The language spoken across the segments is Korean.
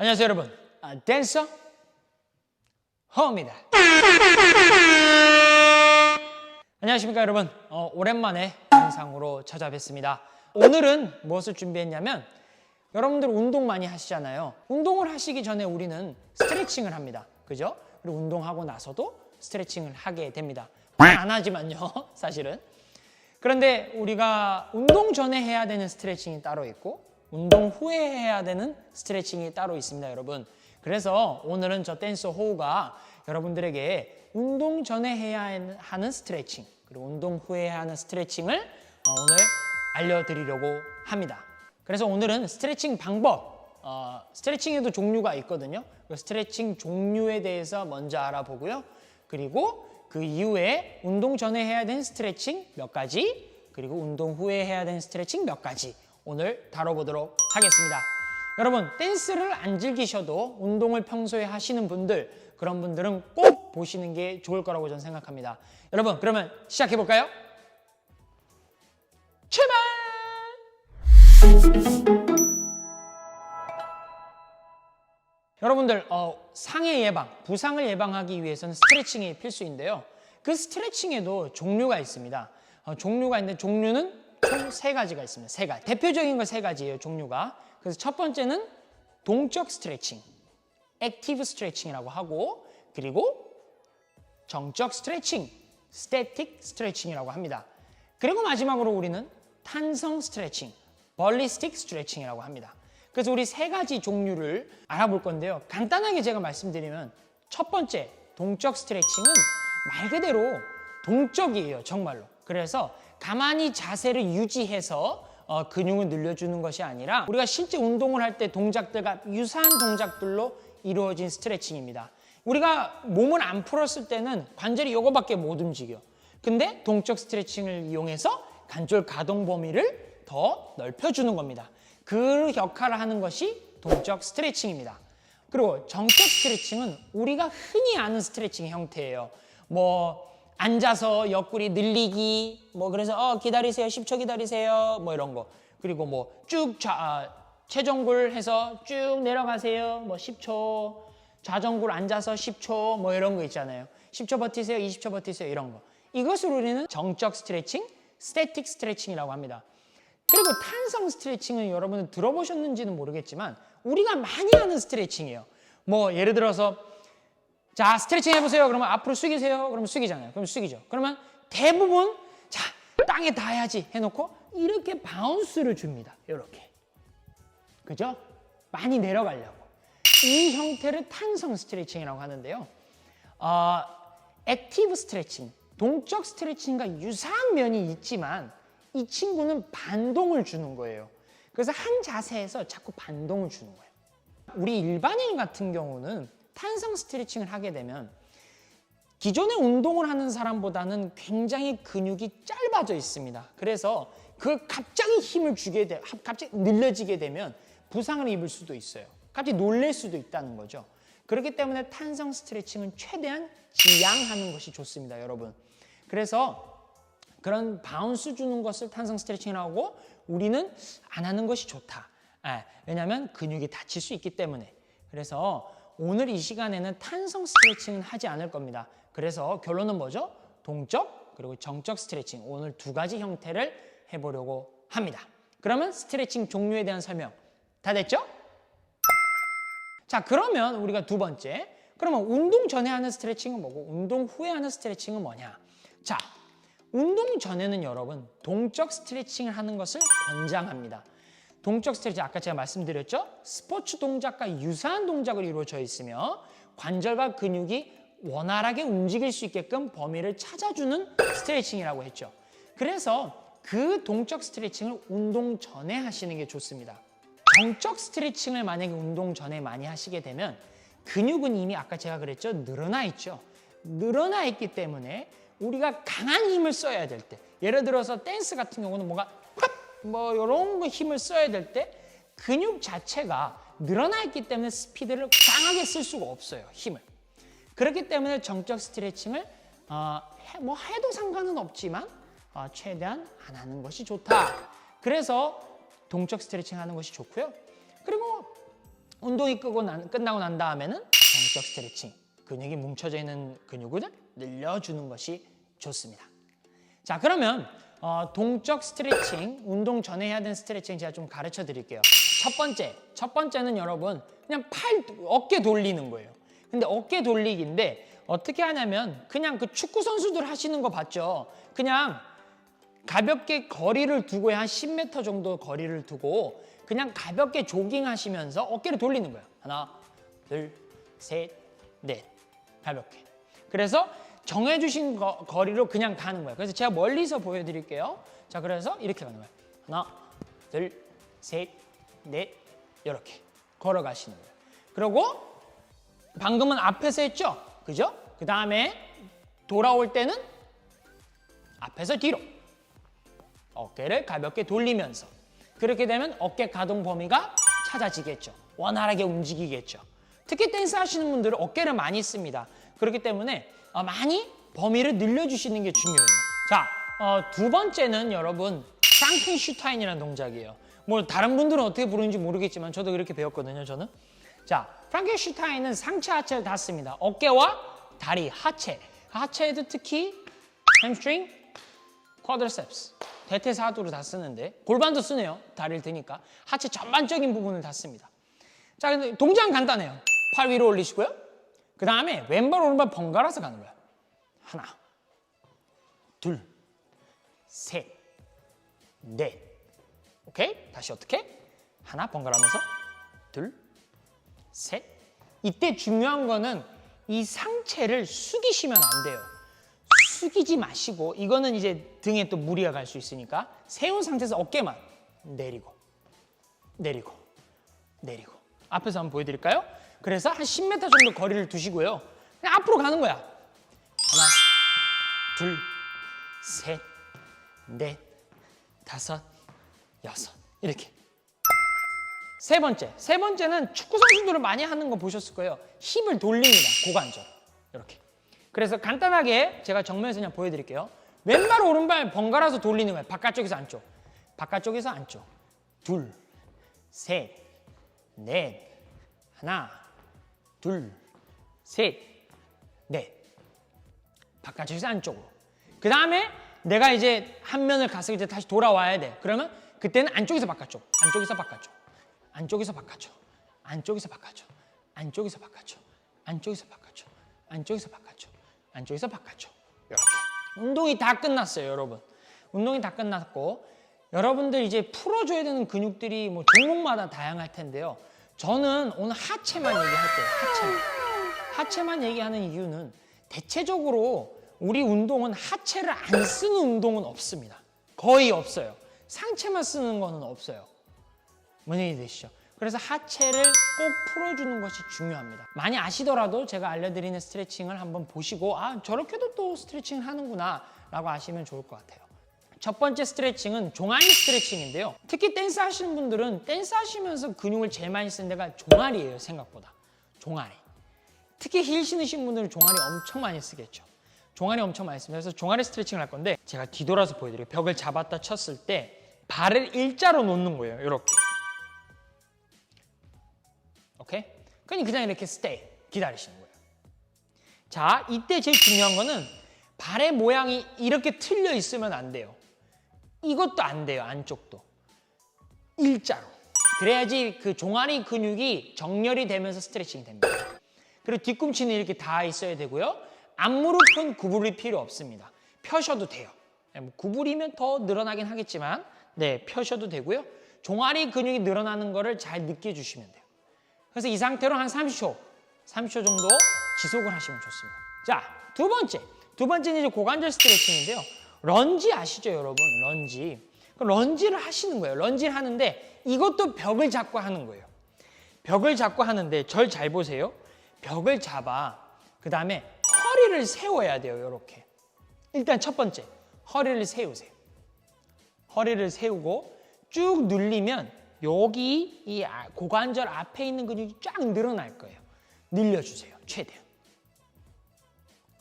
안녕하세요 여러분, 댄서 허입니다. 안녕하십니까 여러분, 오랜만에 영상으로 찾아뵙습니다. 오늘은 무엇을 준비했냐면, 여러분들 운동 많이 하시잖아요. 운동을 하시기 전에 우리는 스트레칭을 합니다. 그죠? 그리고 운동하고 나서도 스트레칭을 하게 됩니다. 안 하지만요 사실은. 그런데 우리가 운동 전에 해야 되는 스트레칭이 따로 있고 운동 후에 해야 되는 스트레칭이 따로 있습니다 여러분. 그래서 오늘은 저 댄서 호우가 여러분들에게 운동 전에 해야 하는 스트레칭, 그리고 운동 후에 해야 하는 스트레칭을 오늘 알려드리려고 합니다. 그래서 오늘은 스트레칭 방법, 스트레칭에도 종류가 있거든요. 그 스트레칭 종류에 대해서 먼저 알아보고요. 그리고 그 이후에 운동 전에 해야 되는 스트레칭 몇 가지, 그리고 운동 후에 해야 되는 스트레칭 몇 가지 오늘 다뤄보도록 하겠습니다. 여러분, 댄스를 안 즐기셔도 운동을 평소에 하시는 분들, 그런 분들은 꼭 보시는 게 좋을 거라고 저는 생각합니다. 여러분, 그러면 시작해볼까요? 출발! 여러분들, 상해 예방, 부상을 예방하기 위해서는 스트레칭이 필수인데요. 그 스트레칭에도 종류가 있습니다. 종류가 있는데 종류는 총 3가지가 있습니다. 3가지. 대표적인 거 3가지예요, 종류가. 그래서 첫 번째는 동적 스트레칭, 액티브 스트레칭이라고 하고, 그리고 정적 스트레칭, 스태틱 스트레칭이라고 합니다. 그리고 마지막으로 우리는 탄성 스트레칭, 벌리스틱 스트레칭이라고 합니다. 그래서 우리 3가지 종류를 알아볼 건데요. 간단하게 제가 말씀드리면, 첫 번째 동적 스트레칭은 말 그대로 동적이에요, 정말로. 그래서 가만히 자세를 유지해서 근육을 늘려주는 것이 아니라 우리가 실제 운동을 할 때 동작들과 유사한 동작들로 이루어진 스트레칭입니다. 우리가 몸을 안 풀었을 때는 관절이 이거밖에 못 움직여. 근데 동적 스트레칭을 이용해서 관절 가동 범위를 더 넓혀주는 겁니다. 그 역할을 하는 것이 동적 스트레칭입니다. 그리고 정적 스트레칭은 우리가 흔히 아는 스트레칭의 형태예요. 앉아서 옆구리 늘리기, 그래서 기다리세요, 10초 기다리세요, 이런 거. 그리고 쭉 최전굴 해서 쭉 내려가세요, 10초. 좌전굴 앉아서 10초, 이런 거 있잖아요. 10초 버티세요, 20초 버티세요, 이런 거. 이것을 우리는 정적 스트레칭, 스태틱 스트레칭이라고 합니다. 그리고 탄성 스트레칭은 여러분은 들어보셨는지는 모르겠지만 우리가 많이 하는 스트레칭이에요. 예를 들어서 자, 스트레칭 해보세요. 그러면 앞으로 숙이세요. 그러면 숙이잖아요. 그럼 숙이죠. 그러면 대부분 자, 땅에 닿아야지 해놓고 이렇게 바운스를 줍니다. 이렇게. 그죠? 많이 내려가려고. 이 형태를 탄성 스트레칭이라고 하는데요. 액티브 스트레칭, 동적 스트레칭과 유사한 면이 있지만 이 친구는 반동을 주는 거예요. 그래서 한 자세에서 자꾸 반동을 주는 거예요. 우리 일반인 같은 경우는 탄성 스트레칭을 하게 되면 기존에 운동을 하는 사람보다는 굉장히 근육이 짧아져 있습니다. 그래서 갑자기 힘을 주게 돼, 갑자기 늘려지게 되면 부상을 입을 수도 있어요. 갑자기 놀랄 수도 있다는 거죠. 그렇기 때문에 탄성 스트레칭은 최대한 지양하는 것이 좋습니다, 여러분. 그래서 그런 바운스 주는 것을 탄성 스트레칭이라고 하고 우리는 안 하는 것이 좋다. 왜냐하면 근육이 다칠 수 있기 때문에. 그래서 오늘 이 시간에는 탄성 스트레칭은 하지 않을 겁니다. 그래서 결론은 뭐죠? 동적 그리고 정적 스트레칭, 오늘 2가지 형태를 해보려고 합니다. 그러면 스트레칭 종류에 대한 설명 다 됐죠? 자, 그러면 우리가 2번째, 그러면 운동 전에 하는 스트레칭은 뭐고 운동 후에 하는 스트레칭은 뭐냐? 자, 운동 전에는 여러분 동적 스트레칭을 하는 것을 권장합니다. 동적 스트레칭, 아까 제가 말씀드렸죠? 스포츠 동작과 유사한 동작으로 이루어져 있으며 관절과 근육이 원활하게 움직일 수 있게끔 범위를 찾아주는 스트레칭이라고 했죠. 그래서 그 동적 스트레칭을 운동 전에 하시는 게 좋습니다. 정적 스트레칭을 만약에 운동 전에 많이 하시게 되면 근육은 이미 아까 제가 그랬죠? 늘어나 있죠. 늘어나 있기 때문에 우리가 강한 힘을 써야 될 때, 예를 들어서 댄스 같은 경우는 뭔가 이런 거 힘을 써야 될 때 근육 자체가 늘어나 있기 때문에 스피드를 강하게 쓸 수가 없어요, 힘을. 그렇기 때문에 정적 스트레칭을 해도 상관은 없지만 최대한 안 하는 것이 좋다. 그래서 동적 스트레칭 하는 것이 좋고요. 그리고 운동이 끝나고 난 다음에는 동적 스트레칭, 근육이 뭉쳐져 있는 근육을 늘려주는 것이 좋습니다. 자, 그러면 동적 스트레칭, 운동 전에 해야 되는 스트레칭 제가 좀 가르쳐 드릴게요. 첫 번째는 여러분 그냥 어깨 돌리는 거예요. 근데 어깨 돌리기인데 어떻게 하냐면 그냥 그 축구 선수들 하시는 거 봤죠? 그냥 가볍게 거리를 두고 한 10m 정도 거리를 두고 그냥 가볍게 조깅하시면서 어깨를 돌리는 거예요. 하나, 둘, 셋, 넷. 가볍게. 그래서 정해주신 거리로 그냥 가는 거예요. 그래서 제가 멀리서 보여드릴게요. 자, 그래서 이렇게 가는 거예요. 하나, 둘, 셋, 넷, 이렇게 걸어가시는 거예요. 그리고 방금은 앞에서 했죠? 그죠? 그 다음에 돌아올 때는 앞에서 뒤로 어깨를 가볍게 돌리면서 그렇게 되면 어깨 가동 범위가 찾아지겠죠. 원활하게 움직이겠죠. 특히 댄스 하시는 분들은 어깨를 많이 씁니다. 그렇기 때문에 많이 범위를 늘려주시는 게 중요해요. 자, 두 번째는 여러분 프랑켄슈타인이라는 동작이에요. 뭐 다른 분들은 어떻게 부르는지 모르겠지만 저도 그렇게 배웠거든요. 저는. 자, 프랑켄슈타인은 상체 하체를 다 씁니다. 어깨와 다리, 하체에도 특히 햄스트링, 쿼드리셉스, 대퇴사두로 다 쓰는데 골반도 쓰네요. 다리를 드니까 하체 전반적인 부분을 다 씁니다. 자, 근데 동작은 간단해요. 팔 위로 올리시고요. 그 다음에 왼발 오른발 번갈아서 가는 거예요. 하나, 둘, 셋, 넷. 오케이? 다시 어떻게? 하나 번갈아면서 둘, 셋. 이때 중요한 거는 이 상체를 숙이시면 안 돼요. 숙이지 마시고 이거는 이제 등에 또 무리가 갈 수 있으니까 세운 상태에서 어깨만 내리고 내리고 내리고 앞에서 한번 보여드릴까요? 그래서 한 10m 정도 거리를 두시고요. 그냥 앞으로 가는 거야. 하나, 둘, 셋, 넷, 다섯, 여섯 이렇게. 세 번째는 축구 선수들은 많이 하는 거 보셨을 거예요. 힙을 돌립니다. 고관절 이렇게. 그래서 간단하게 제가 정면에서 그냥 보여드릴게요. 왼발 오른발 번갈아서 돌리는 거예요. 바깥쪽에서 안쪽, 바깥쪽에서 안쪽. 둘, 셋, 넷, 하나, 둘, 셋, 넷. 바깥쪽에서 안쪽으로. 그 다음에 내가 이제 한 면을 가서 이제 다시 돌아와야 돼. 그러면 그때는 안쪽에서 바깥쪽, 안쪽에서 바깥쪽, 안쪽에서 바깥쪽, 안쪽에서 바깥쪽, 안쪽에서 바깥쪽, 안쪽에서 바깥쪽, 안쪽에서 바깥쪽, 안쪽에서 바깥쪽. 이렇게. 운동이 다 끝났어요, 여러분. 운동이 다 끝났고 여러분들 이제 풀어줘야 되는 근육들이 뭐 종목마다 다양할 텐데요. 저는 오늘 하체만 얘기할게요. 하체만 얘기하는 이유는 대체적으로 우리 운동은 하체를 안 쓰는 운동은 없습니다. 거의 없어요. 상체만 쓰는 거는 없어요. 뭔 얘기 되시죠? 그래서 하체를 꼭 풀어주는 것이 중요합니다. 많이 아시더라도 제가 알려드리는 스트레칭을 한번 보시고 저렇게도 또 스트레칭을 하는구나 라고 아시면 좋을 것 같아요. 첫 번째 스트레칭은 종아리 스트레칭인데요. 특히 댄스 하시는 분들은 댄스 하시면서 근육을 제일 많이 쓰는 데가 종아리예요. 생각보다. 종아리. 특히 힐 신으신 분들은 종아리 엄청 많이 쓰겠죠. 종아리 엄청 많이 씁니다. 그래서 종아리 스트레칭을 할 건데 제가 뒤돌아서 보여드릴게요. 벽을 잡았다 쳤을 때 발을 일자로 놓는 거예요. 이렇게. 오케이? 그냥 이렇게 스테이, 기다리시는 거예요. 자, 이때 제일 중요한 거는 발의 모양이 이렇게 틀려 있으면 안 돼요. 이것도 안 돼요, 안쪽도. 일자로. 그래야지 그 종아리 근육이 정렬이 되면서 스트레칭이 됩니다. 그리고 뒤꿈치는 이렇게 닿아 있어야 되고요. 앞무릎은 구부릴 필요 없습니다. 펴셔도 돼요. 뭐 구부리면 더 늘어나긴 하겠지만 네, 펴셔도 되고요. 종아리 근육이 늘어나는 거를 잘 느껴주시면 돼요. 그래서 이 상태로 한 30초 정도 지속을 하시면 좋습니다. 자, 두 번째는 이제 고관절 스트레칭인데요. 런지 아시죠, 여러분? 런지를 하시는 거예요. 런지를 하는데 이것도 벽을 잡고 하는 거예요. 벽을 잡고 하는데 절 잘 보세요. 벽을 잡아. 그 다음에 허리를 세워야 돼요, 이렇게. 일단 첫 번째, 허리를 세우세요. 허리를 세우고 쭉 늘리면 여기 이 고관절 앞에 있는 근육이 쫙 늘어날 거예요. 늘려주세요, 최대한.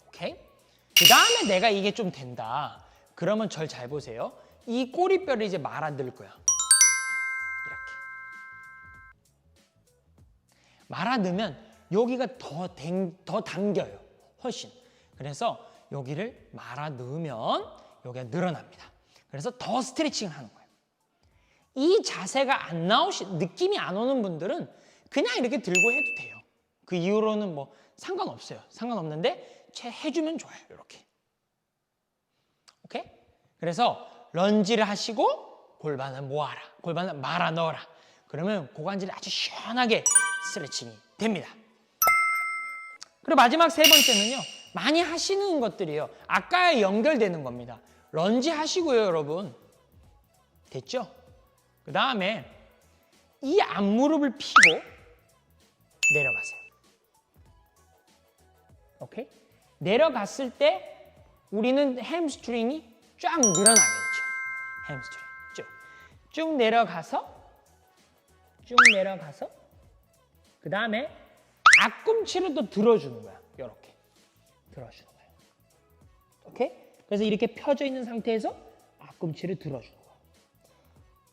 오케이? 그 다음에 내가 이게 좀 된다. 그러면 절 잘 보세요. 이 꼬리뼈를 이제 말아 늘 거야. 이렇게. 말아 넣으면 여기가 더 당겨요. 훨씬. 그래서 여기를 말아 넣으면 여기가 늘어납니다. 그래서 더 스트레칭을 하는 거예요. 이 자세가 느낌이 안 오는 분들은 그냥 이렇게 들고 해도 돼요. 그 이후로는 뭐 상관없어요. 상관없는데 해주면 좋아요. 이렇게. 오케이? 그래서 런지를 하시고 골반을 모아라. 골반을 말아 넣어라. 그러면 고관절이 아주 시원하게 스트레칭이 됩니다. 그리고 마지막 세 번째는요. 많이 하시는 것들이에요. 아까에 연결되는 겁니다. 런지 하시고요, 여러분. 됐죠? 그 다음에 이 앞무릎을 펴고 내려가세요. 오케이? 내려갔을 때 우리는 햄스트링이 쫙 늘어나게 되죠. 햄스트링 쭉 내려가서 그 다음에 앞꿈치를 또 들어주는 거야. 이렇게 들어주는 거예요. 오케이? 그래서 이렇게 펴져 있는 상태에서 앞꿈치를 들어주는 거예요.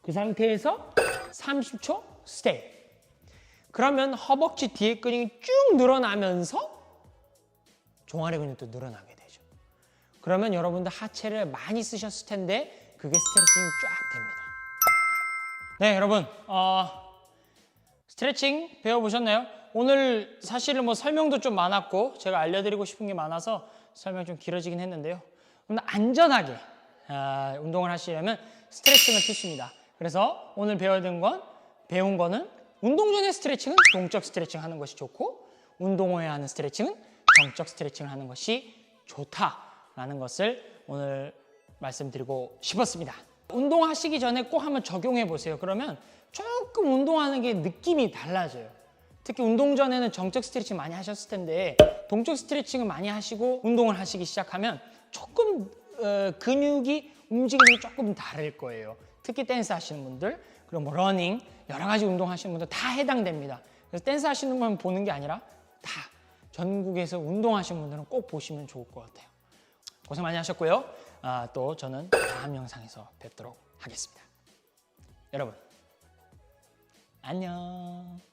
그 상태에서 30초 스테이. 그러면 허벅지 뒤에 근육이 쭉 늘어나면서 종아리 근육도 늘어나게 되죠. 그러면 여러분들 하체를 많이 쓰셨을 텐데 그게 스트레칭이 쫙 됩니다. 네, 여러분 스트레칭 배워보셨나요? 오늘 사실은 뭐 설명도 좀 많았고 제가 알려드리고 싶은 게 많아서 설명이 좀 길어지긴 했는데요. 오늘 안전하게 운동을 하시려면 스트레칭은 필수입니다. 그래서 오늘 배운 거는 운동 전에 스트레칭은 동적 스트레칭 하는 것이 좋고 운동 후에 하는 스트레칭은 정적 스트레칭을 하는 것이 좋다라는 것을 오늘 말씀드리고 싶었습니다. 운동하시기 전에 꼭 한번 적용해 보세요. 그러면 조금 운동하는 게 느낌이 달라져요. 특히 운동 전에는 정적 스트레칭 많이 하셨을 텐데 동적 스트레칭을 많이 하시고 운동을 하시기 시작하면 조금 근육이 움직임이 조금 다를 거예요. 특히 댄스 하시는 분들, 그리고 뭐 러닝, 여러 가지 운동 하시는 분들 다 해당됩니다. 그래서 댄스 하시는 분만 보는 게 아니라 다 전국에서 운동하시는 분들은 꼭 보시면 좋을 것 같아요. 고생 많이 하셨고요. 또 저는 다음 영상에서 뵙도록 하겠습니다. 여러분, 안녕.